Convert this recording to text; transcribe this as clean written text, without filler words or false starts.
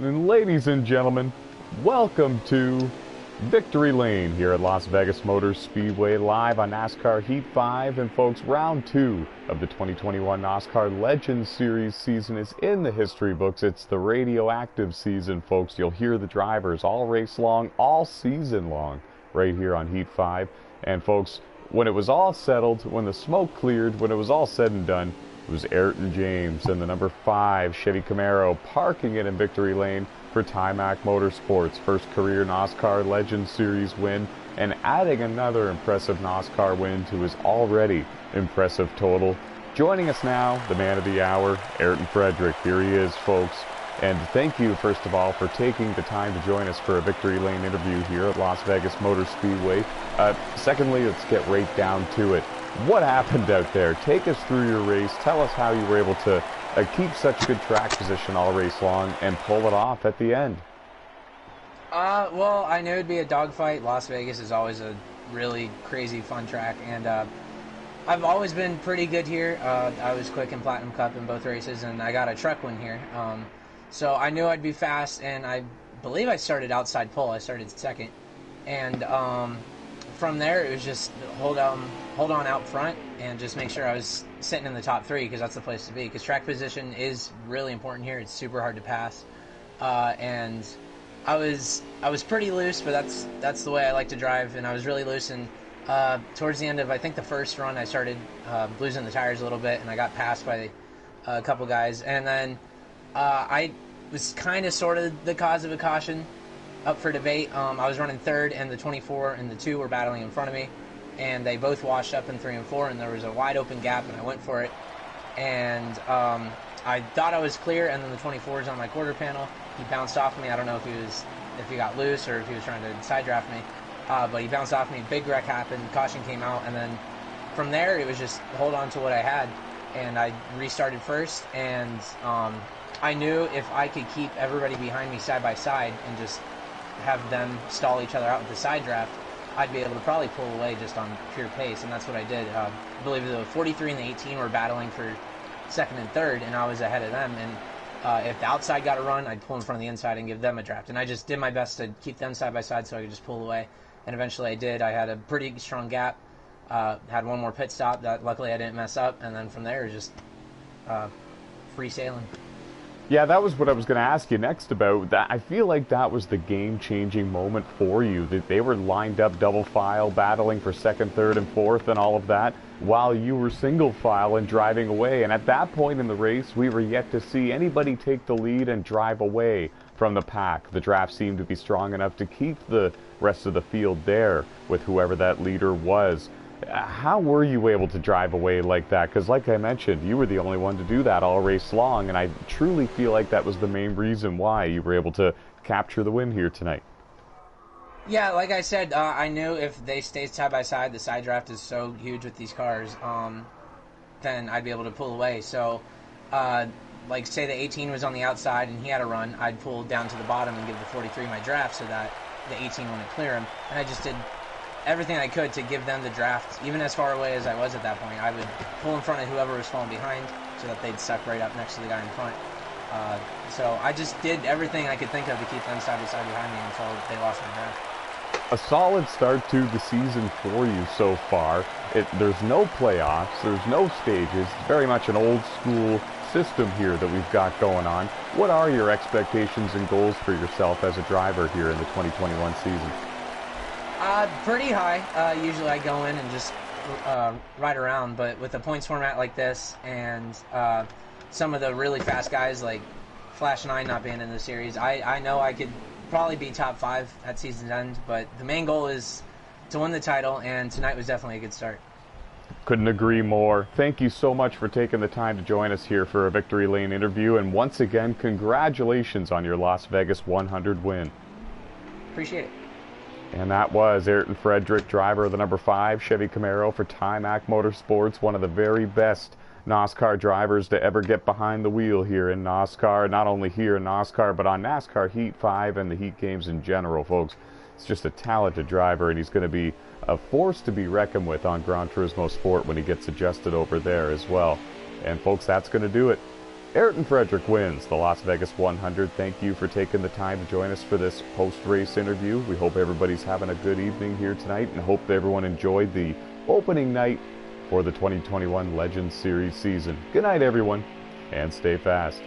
And ladies and gentlemen, welcome to Victory Lane here at Las Vegas Motor Speedway, live on NASCAR Heat 5. And folks, round 2 of the 2021 NOSSCAR Legends Series season is in the history books. It's the radioactive season, folks. You'll hear the drivers all race long, all season long, right here on Heat 5. And folks, when it was all settled, when the smoke cleared, when it was all said and done, it was Ayrton James and the number 5 Chevy Camaro parking it in Victory Lane for Timac Motorsports' first career NOSSCAR Legends Series win, and adding another impressive NOSSCAR win to his already impressive total. Joining us now, the man of the hour, Ayrton Frederick. Here he is, folks. And thank you, first of all, for taking the time to join us for a Victory Lane interview here at Las Vegas Motor Speedway. Secondly, let's get right down to it. What happened out there? Take us through your race. Tell us how you were able to keep such good track position all race long and pull it off at the end. Well, I knew it'd be a dogfight. Las Vegas is always a really crazy fun track, and I've always been pretty good here. I was quick in Platinum Cup in both races, and I got a truck win here. So I knew I'd be fast, and I believe I started outside pole. I started second, and from there it was just hold on out front and just make sure I was sitting in the top 3, because that's the place to be, because track position is really important here. It's super hard to pass, and I was pretty loose, but that's the way I like to drive, and I was really loose. And towards the end of, I think, the first run, I started losing the tires a little bit, and I got passed by a couple guys, and then I was kind of sort of the cause of a caution up for debate. I was running third, and the 24 and the 2 were battling in front of me, and they both washed up in 3 and 4, and there was a wide open gap, and I went for it, and I thought I was clear, and then the 24 is on my quarter panel. He bounced off me. I don't know if he got loose or if he was trying to side draft me, but he bounced off me. Big wreck happened. Caution came out, and then from there it was just hold on to what I had, and I restarted first, and I knew if I could keep everybody behind me side by side and just have them stall each other out with the side draft, I'd be able to probably pull away just on pure pace, and that's what I did. I believe the 43 and the 18 were battling for second and third, and I was ahead of them, and if the outside got a run, I'd pull in front of the inside and give them a draft, and I just did my best to keep them side by side so I could just pull away, and eventually I did. I had a pretty strong gap, had one more pit stop that luckily I didn't mess up, and then from there it was just free sailing. Yeah, that was what I was going to ask you next about. That I feel like that was the game-changing moment for you, that they were lined up double file, battling for second, third, and fourth, and all of that, while you were single file and driving away. And at that point in the race, we were yet to see anybody take the lead and drive away from the pack. The draft seemed to be strong enough to keep the rest of the field there with whoever that leader was. How were you able to drive away like that? Because like I mentioned, you were the only one to do that all race long, and I truly feel like that was the main reason why you were able to capture the win here tonight. Yeah, like I said, I knew if they stayed side by side, the side draft is so huge with these cars, then I'd be able to pull away. So, like say the 18 was on the outside and he had a run, I'd pull down to the bottom and give the 43 my draft so that the 18 wouldn't clear him. And I just did everything I could to give them the draft, even as far away as I was at that point. I would pull in front of whoever was falling behind so that they'd suck right up next to the guy in front. So I just did everything I could think of to keep them side by side behind me until they lost my draft. A solid start to the season for you so far. There's no playoffs, there's no stages. It's very much an old school system here that we've got going on. What are your expectations and goals for yourself as a driver here in the 2021 season? Pretty high. Usually I go in and just ride around, but with a points format like this and some of the really fast guys like Flash 9 not being in the series, I know I could probably be top 5 at season's end, but the main goal is to win the title, and tonight was definitely a good start. Couldn't agree more. Thank you so much for taking the time to join us here for a Victory Lane interview, and once again, congratulations on your Las Vegas 100 win. Appreciate it. And that was Ayrton Frederick, driver of the number 5 Chevy Camaro for Timac Motorsports, one of the very best NOSSCAR drivers to ever get behind the wheel here in NOSSCAR, not only here in NOSSCAR, but on NASCAR Heat 5 and the Heat games in general, folks. He's just a talented driver, and he's going to be a force to be reckoned with on Gran Turismo Sport when he gets adjusted over there as well. And folks, that's going to do it. Ayrton Frederick wins the Las Vegas 100. Thank you for taking the time to join us for this post-race interview. We hope everybody's having a good evening here tonight and hope everyone enjoyed the opening night for the 2021 Legends Series season. Good night, everyone, and stay fast.